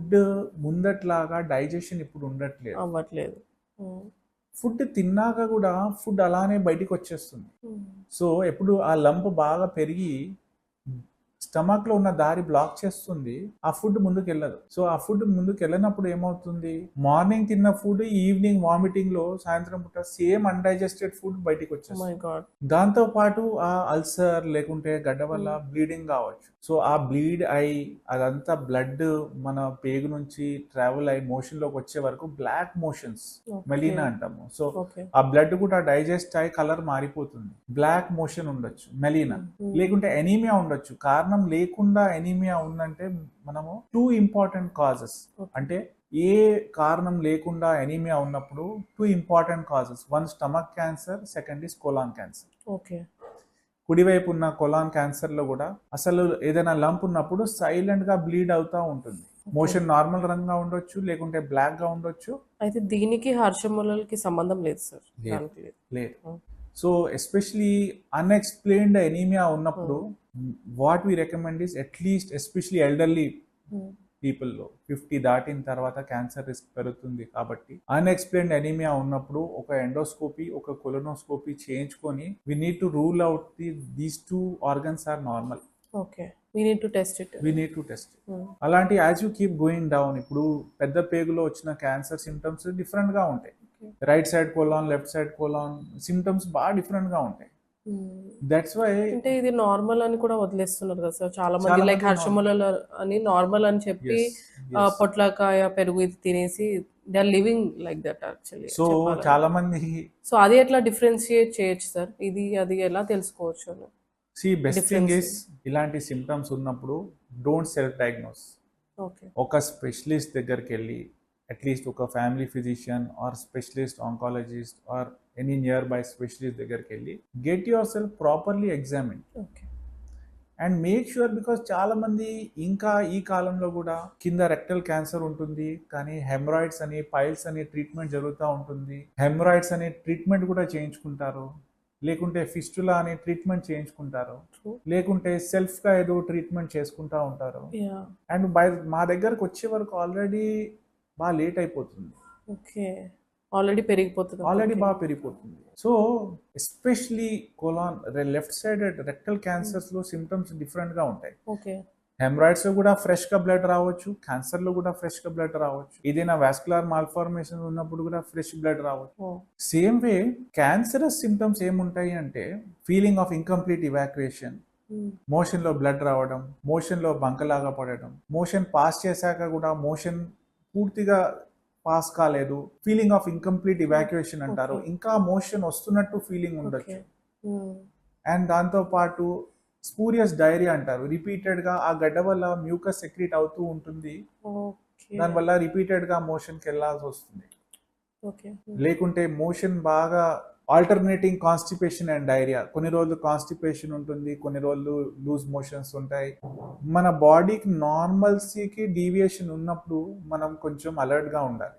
Food ముందట్లాగా digestion ఇప్పుడు ఉండట్లేదు. అవ్వట్లేదు. ఫుడ్ తిన్నాక కూడా ఫుడ్ అలానే బయటికి వచ్చేస్తుంది. సో ఎప్పుడు ఆ లంప్ బాగా పెరిగి స్టమక్ లో ఉన్న దారి బ్లాక్ చేస్తుంది, ఆ ఫుడ్ ముందుకు వెళ్ళదు. సో ఆ ఫుడ్ ముందుకు వెళ్ళినప్పుడు ఏమవుతుంది, మార్నింగ్ తిన్న ఫుడ్ ఈవినింగ్ వామిటింగ్ లో సాయంత్రం పూట సేమ్ అన్డైజెస్టెడ్ ఫుడ్ బయటికి వచ్చేస్తుంది. దాంతో పాటు ఆ అల్సర్ లేకుంటే గడ్డ వల్ల బ్లీడింగ్ కావచ్చు. సో ఆ బ్లీడ్ అయి అదంతా బ్లడ్ మన పేగు నుంచి ట్రావెల్ అయి మోషన్ లోకి వచ్చే వరకు బ్లాక్ మోషన్స్, మెలీనా అంటాము. సో ఆ బ్లడ్ కూడా డైజెస్ట్ అయి కలర్ మారిపోతుంది, బ్లాక్ మోషన్ ఉండొచ్చు, మెలీనా. లేకుంటే ఎనీమియా ఉండొచ్చు. కారణం లేకుండా ఎనీమియా ఉందంటే మనము 2 ఇంపార్టెంట్ కాజెస్, అంటే ఏ కారణం లేకుండా ఎనీమియా ఉన్నప్పుడు 2 important causes. One stomach cancer, second is colon cancer. Okay. కుడివైపు ఉన్న కొలాన్ క్యాన్సర్ లో కూడా అసలు ఏదైనా లంప్ ఉన్నప్పుడు సైలెంట్ గా బ్లీడ్ అవుతా ఉంటుంది. మోషన్ నార్మల్ రంగా ఉండొచ్చు, లేకుంటే బ్లాక్ గా ఉండొచ్చు. అయితే దీనికి హర్షములకి సంబంధం లేదు సార్? లేదు. సో ఎస్పెషలీ అన్ఎక్స్ప్లెయిన్డ్ ఎనీమియా ఉన్నప్పుడు what we recommend is at least, especially elderly పీపుల్లో 50 దాటిన తర్వాత క్యాన్సర్ రిస్క్ పెరుగుతుంది కాబట్టి అన్ఎక్స్ప్లెయిన్డ్ ఎనీమియా ఉన్నప్పుడు ఒక ఎండోస్కోపీ, ఒక కొలనోస్కోపీ చేయించుకొని we need to rule out these 2 organs are normal. Okay, we need to test it. అలాంటి as you keep going down, ఇప్పుడు పెద్ద పేగులో వచ్చిన క్యాన్సర్ సిమ్టమ్స్ డిఫరెంట్ గా ఉంటాయి. Right side colon, left side colon symptoms బాగా different గా ఉంటాయి. దట్స్ వై అంటే ఇది నార్మల్ అని కూడా వదిలేస్తున్నారు కదా సార్ చాలా మంది, లైక్ హర్షముల అని నార్మల్ అని చెప్పి పొట్లకాయ పెరుగు ఇది తినేసి they are living like that actually. So చాలా మంది, సో అది ఎట్లా డిఫరెన్షియేట్ చేయొచ్చు సార్? ఇది అది ఎలా తెలుసుకోవచ్చు? బెస్ట్ థింగ్ ఇస్ ఇలాంటి సిమ్టమ్స్ ఉన్నప్పుడు డోంట్ సెల్ఫ్ డయాగ్నోస్. ఒక స్పెషలిస్ట్ దగ్గరికి వెళ్ళి, అట్లీస్ట్ ఒక family physician are specialist oncologist or any near by specialist దగ్గరికి వెళ్ళి get your self properly examine and make sure. Because చాలా మంది ఇంకా ఈ కాలంలో కూడా కింద రెక్టల్ క్యాన్సర్ ఉంటుంది కానీ హెమరాయిడ్స్ అని, పైల్స్ అని ట్రీట్మెంట్ జరుగుతూ ఉంటుంది. హెమరాయిడ్స్ అనే ట్రీట్మెంట్ కూడా చేయించుకుంటారు, లేకుంటే ఫిస్టులా అనే ట్రీట్మెంట్ చేయించుకుంటారు, లేకుంటే సెల్ఫ్ గా ఏదో ట్రీట్మెంట్ చేసుకుంటా ఉంటారు. అండ్ మా దగ్గరకు వచ్చే వరకు ఆల్రెడీ బాగా లేట్ అయిపోతుంది, ఆల్రెడీ బాగా పెరిగిపోతుంది. So especially colon, left side rectal cancers లో సిమ్టమ్స్ డిఫరెంట్ గా ఉంటాయి. హెమరాయిడ్స్ లో కూడా ఫ్రెష్ గా బ్లడ్ రావచ్చు, క్యాన్సర్ లో కూడా ఫ్రెష్ గా బ్లడ్ రావచ్చు, ఏదైనా వాస్కులర్ మాల్ఫార్మేషన్ ఉన్నప్పుడు కూడా ఫ్రెష్ బ్లడ్ రావచ్చు. సేమ్ వే క్యాన్సరస్ సిమ్టమ్స్ ఏముంటాయి అంటే feeling of incomplete evacuation, motion లో బ్లడ్ రావడం, మోషన్ లో బంకలాగా పడడం, మోషన్ పాస్ చేశాక కూడా మోషన్ పూర్తిగా పాస్ కాలేదు, ఫీలింగ్ ఆఫ్ ఇన్కంప్లీట్ ఇవాక్యుయేషన్ అంటారు. ఇంకా మోషన్ వస్తున్నట్టు ఫీలింగ్ ఉండొచ్చు. అండ్ దాంతో పాటు స్పూరియస్ డైరియా అంటారు. రిపీటెడ్ గా ఆ గడ్డ వల్ల మ్యూకస్ సెక్రీట్ అవుతూ ఉంటుంది, దానివల్ల రిపీటెడ్ గా మోషన్ కి వెళ్లాల్సి వస్తుంది. లేకుంటే మోషన్ బాగా ఆల్టర్నేటింగ్ కాన్స్టిపేషన్ అండ్ డైరియా, కొన్ని రోజులు కాన్స్టిపేషన్ ఉంటుంది, కొన్ని రోజులు లూజ్ మోషన్స్ ఉంటాయి. మన బాడీకి నార్మల్సీకి డీవియేషన్ ఉన్నప్పుడు మనం కొంచెం అలర్ట్ గా ఉండాలి.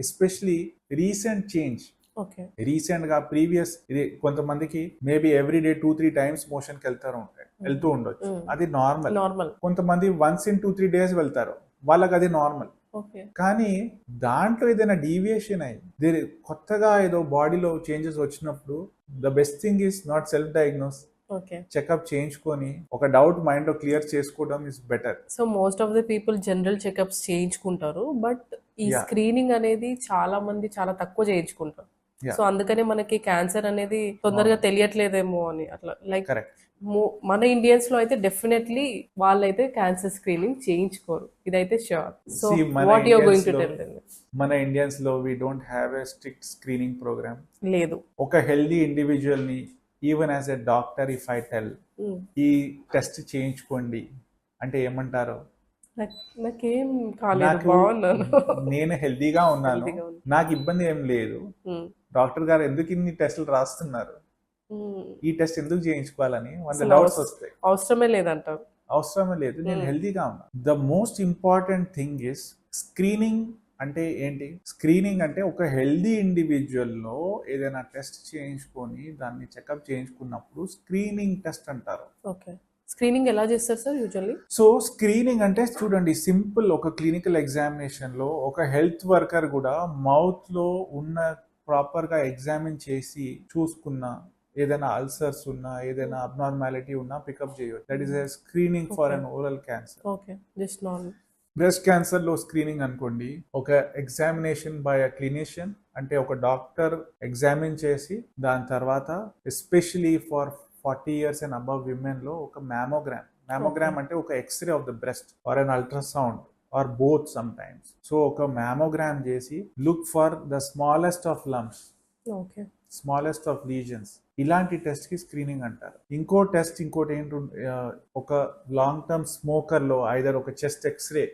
ఎస్పెషలీ రీసెంట్ చేంజ్, రీసెంట్ గా ప్రీవియస్ ఇది కొంతమందికి maybe every day 2-3 times motion కి వెళ్తూ ఉండొచ్చు, అది నార్మల్. కొంతమంది వన్స్ ఇన్ 2-3 డేస్ వెళ్తారు, వాళ్ళకి అది నార్మల్. కానీ దాంట్లో ఏదైనా డీవియేషన్ అయ్యి కొత్తగా ఏదో బాడీలో చేంజెస్ వచ్చినప్పుడు the best thing is not self diagnose, checkup చేయించుకొని ఒక డౌట్ మైండ్ లో క్లియర్ చేసుకోవడం is better. So most of the people general checkups చేయించుకుంటారు, బట్ ఈ స్క్రీనింగ్ అనేది చాలా మంది చాలా తక్కువ చేయించుకుంటారు. సో అందుకనే మనకి క్యాన్సర్ అనేది తొందరగా తెలియట్లేదేమో అని అట్లా. లైక్ మన ఇండియన్స్ లో అయితే డెఫినెట్లీ వాళ్ళైతే క్యాన్సర్ స్క్రీనింగ్ చేయించుకోరు, ఇదైతే sure. So what you are going to tell them? మన ఇండియన్స్ లో we don't have a strict screening programme. లేదు. ఒక హెల్దీ ఇండివిజువల్ ని even as a doctor if I tell ఈ టెస్ట్ చేయించుకోండి అంటే ఏమంటారు? నాకేం కాలేదు, బాగున్నాను, నేను హెల్దీగా ఉన్నాను, నాకు ఇబ్బంది ఏం లేదు, డాక్టర్ గారు ఎందుకు ఇన్ని టెస్టులు రాస్తున్నారు, ఈ టెస్ట్ ఎందుకు చేయించుకోవాలని 100 డౌట్స్ వస్తాయి. అవసరమే లేదంటారు. అవసరమే లేదు, నేను హెల్దీగా ఉన్నా. The most important thing is screening. అంటే ఏంటి స్క్రీనింగ్ అంటే? ఒక హెల్దీ ఇండివిజువల్ లో ఏదైనా టెస్ట్ చేయించుకొని దాన్ని చెకప్ చేయించుకున్నప్పుడు స్క్రీనింగ్ టెస్ట్ అంటారు. స్క్రీనింగ్ ఎలా చేస్తారు సార్ యూజువల్లీ? సో స్క్రీనింగ్ అంటే చూడండి, సింపుల్ ఒక క్లినికల్ ఎగ్జామినేషన్ లో ఒక హెల్త్ వర్కర్ కూడా మౌత్ లో ఉన్న ప్రాపర్ గా ఎగ్జామిన్ చేసి చూసుకున్న ఏదైనా అల్సర్స్ ఉన్నా ఏదైనా అబ్నార్మాలిటీ ఉన్నా పికప్ చేయవచ్చు. That is a screening for an oral cancer. Okay, just normal. Breast cancer లో స్క్రీనింగ్ అనుకోండి, ఒక ఎగ్జామినేషన్ బై అ క్లినిషియన్, అంటే ఒక డాక్టర్ ఎగ్జామిన్ చేసి దాని తర్వాత especially for 40 years and above women లో ఒక మ్యామోగ్రామ్ అంటే ఒక X-ray of the breast or an ultrasound or both sometimes. So ఒక మ్యామోగ్రామ్ చేసి look for the smallest of lumps, okay, smallest of lesions. ఇలాంటి టెస్ట్ కి screening అంటారు. ఇంకోటి ఏంటి, ఒక లాంగ్ టర్మ్ స్మోకర్ లో ఐదర్ ఒక చెస్ట్ ఎక్స్రే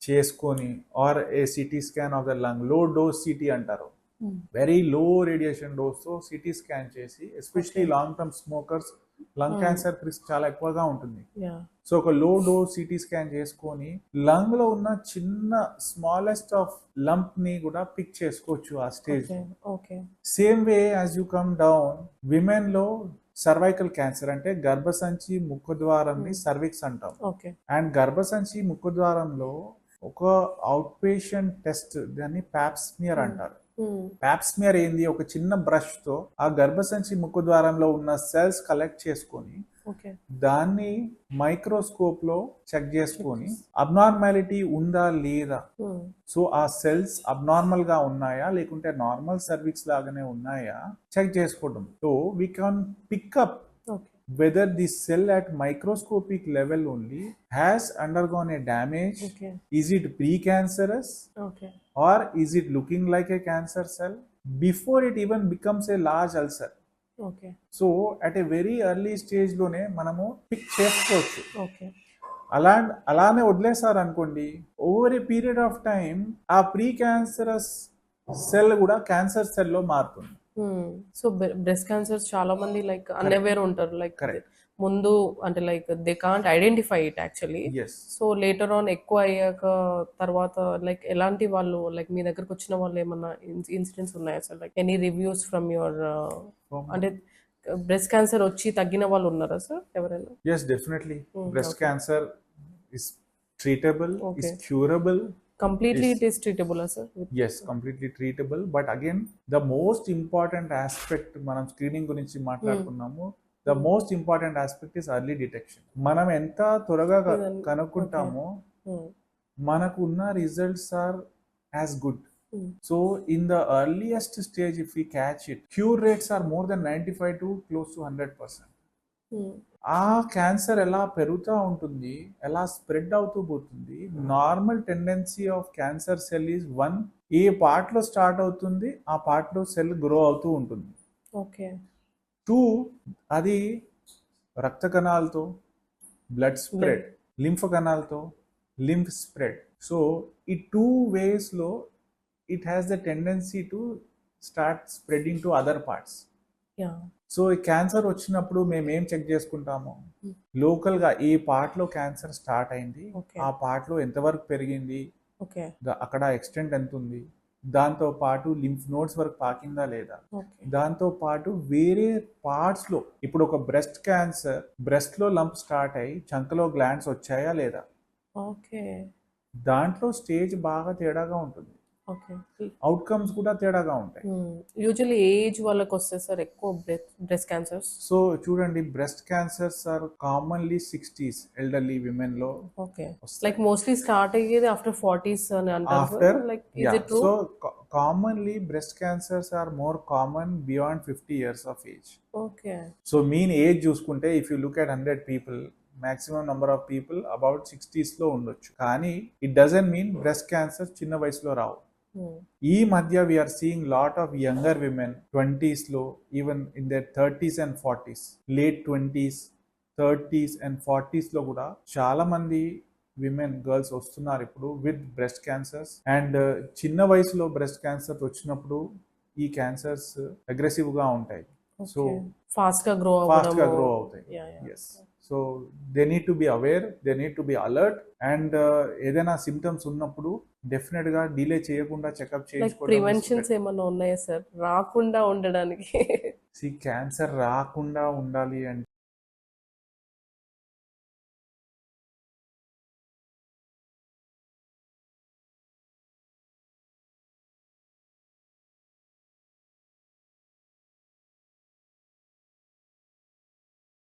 చేసుకొని or a CT scan of the lung, low dose CT అంటారు, వెరీ లో రేడియేషన్ డోస్ తో సిటీ స్కాన్ చేసి, especially long term smokers lung cancer risk చాలా ఎక్కువగా ఉంటుంది. సో ఒక లో డోస్ సిటీ స్కాన్ చేసుకొని లంగ్ లో ఉన్న చిన్న స్మాలెస్ట్ ఆఫ్ లంప్ ని కూడా పిక్ చేసుకోవచ్చు ఆ stage. Same way as you come down, women లో సర్వైకల్ క్యాన్సర్ అంటే గర్భసంచి ముఖద్వారంని సర్విక్స్ అంటాం. అండ్ గర్భసంచి ముఖద్వారంలో ఒక అవుట్ పేషెంట్ టెస్ట్, దాన్ని ప్యాప్స్మియర్ అంటారు. ప్యాప్స్మియర్ ఏంది, ఒక చిన్న బ్రష్ తో ఆ గర్భసంచి ముఖద్వారంలో ఉన్న సెల్స్ కలెక్ట్ చేసుకొని దాన్ని మైక్రోస్కోప్ లో చెక్ చేసుకొని అబ్నార్మాలిటీ ఉందా లేదా, సో ఆ సెల్స్ అబ్నార్మల్ గా ఉన్నాయా లేకుంటే నార్మల్ సర్విక్స్ లాగానే ఉన్నాయా చెక్ చేసుకోవడం. So we can pick up whether the cell at microscopic level only has undergone a damage, is it precancerous, or is it looking like a cancer cell before it even becomes a large ulcer. So at a very early stage లోనే మనము pick చేసుకోవచ్చు. అలానే వదిలేసారు అనుకోండి, over a period of time ఆ pre cancerous cell కూడా cancer cell లో మారుతుంది. సో బ్రెస్ట్ క్యాన్సర్స్ చాలా మంది లైక్ అన్అవేర్ ఉంటారు, లైక్ ముందు అంటే like they can't identify it actually. So later on ఎక్కువ అయ్యాక తర్వాత లైక్ ఎలాంటి వాళ్ళు లైక్ మీ దగ్గరకు వచ్చిన వాళ్ళు ఏమన్నా ఇన్సిడెంట్స్ ఉన్నాయా sir? Like any reviews from your, అంటే బ్రెస్ట్ క్యాన్సర్ వచ్చి తగ్గిన వాళ్ళు ఉన్నారా సార్ ఎవరైనా? Yes, definitely. Breast cancer is treatable, is curable. Completely it is treatable, sir? Yes, completely treatable. But again, the most important aspect, మనం screening గురించి మాట్లాడుకున్నాము, the most important aspect is early detection. మనం ఎంత త్వరగా కనుక్కుంటామో మనకు ఉన్న results are as good. So in the earliest stage, if we catch it, cure rates are more than 95 to close to 100%. ఆ క్యాన్సర్ ఎలా పెరుగుతూ ఉంటుంది, ఎలా స్ప్రెడ్ అవుతూ పోతుంది. Normal tendency of cancer cell is 1, A part లో start అవుతుంది ఆ పార్ట్ లో సెల్ గ్రో అవుతూ ఉంటుంది. 2, అది రక్త కణాలతో బ్లడ్ స్ప్రెడ్, లింఫ్ కణాలతో లింఫ్ స్ప్రెడ్. సో ఈ 2 ways లో it has the tendency to start spreading to other parts. So ఈ క్యాన్సర్ వచ్చినప్పుడు మేము ఏం చెక్ చేసుకుంటాము, లోకల్ గా ఏ పార్ట్ లో క్యాన్సర్ స్టార్ట్ అయింది, ఆ పార్ట్ లో ఎంతవరకు పెరిగింది, అక్కడ ఎక్స్టెంట్ ఎంత ఉంది, దాంతో పాటు లింఫ్ నోడ్స్ వరకు పాకిందా లేదా, దాంతో పాటు వేరే పార్ట్స్ లో, ఇప్పుడు ఒక బ్రెస్ట్ క్యాన్సర్ బ్రెస్ట్ లో లంప్ స్టార్ట్ అయ్యి చంకలో గ్లాండ్స్ వచ్చాయా లేదా, దాంట్లో స్టేజ్ బాగా తేడాగా ఉంటుంది. అవుట్కమ్స్ కూడా తేడాగా ఉంటాయి. యూజువల్లీ ఏజ్ వాళ్ళకి వస్తే సార్ ఎక్కువ బ్రెస్ట్ క్యాన్సర్స్? సో చూడండి, breast cancers are commonly 60s elderly women లో. లైక్ మోస్ట్లీ స్టార్ట్ అయ్యేది ఆఫ్టర్ 40s అని అంటారు. Like is it true? So commonly breast cancers are more common beyond 50 years of age. So mean age చూసుకుంటే if you look at 100 people, maximum number of people about 60s లో ఉండొచ్చు. కానీ it doesn't mean breast cancer చిన్న వయసులో రావు. ఈ మధ్య we're seeing lot of younger women 20s లో, even in their 30s and 40s, late 20s, 30s and 40s లో కూడా చాలా మంది విమెన్ గర్ల్స్ వస్తున్నారు ఇప్పుడు విత్ బ్రెస్ట్ క్యాన్సర్స్. అండ్ చిన్న వయసులో బ్రెస్ట్ క్యాన్సర్ వచ్చినప్పుడు ఈ క్యాన్సర్స్ అగ్రెసివ్ గా ఉంటాయి. సో ఫాస్ట్ గా గ్రో అవుతాయి. Yes, so they need to be aware, they need to be alert. And ఏదైనా సిమ్టమ్స్ ఉన్నప్పుడు డెఫినెట్ గా డిలే చేయకుండా చెకప్ చేయించుకోవడం. ప్రివెన్షన్స్ ఏమైనా ఉన్నాయా సార్ రాకుండా ఉండడానికి? క్యాన్సర్ రాకుండా ఉండాలి అంటే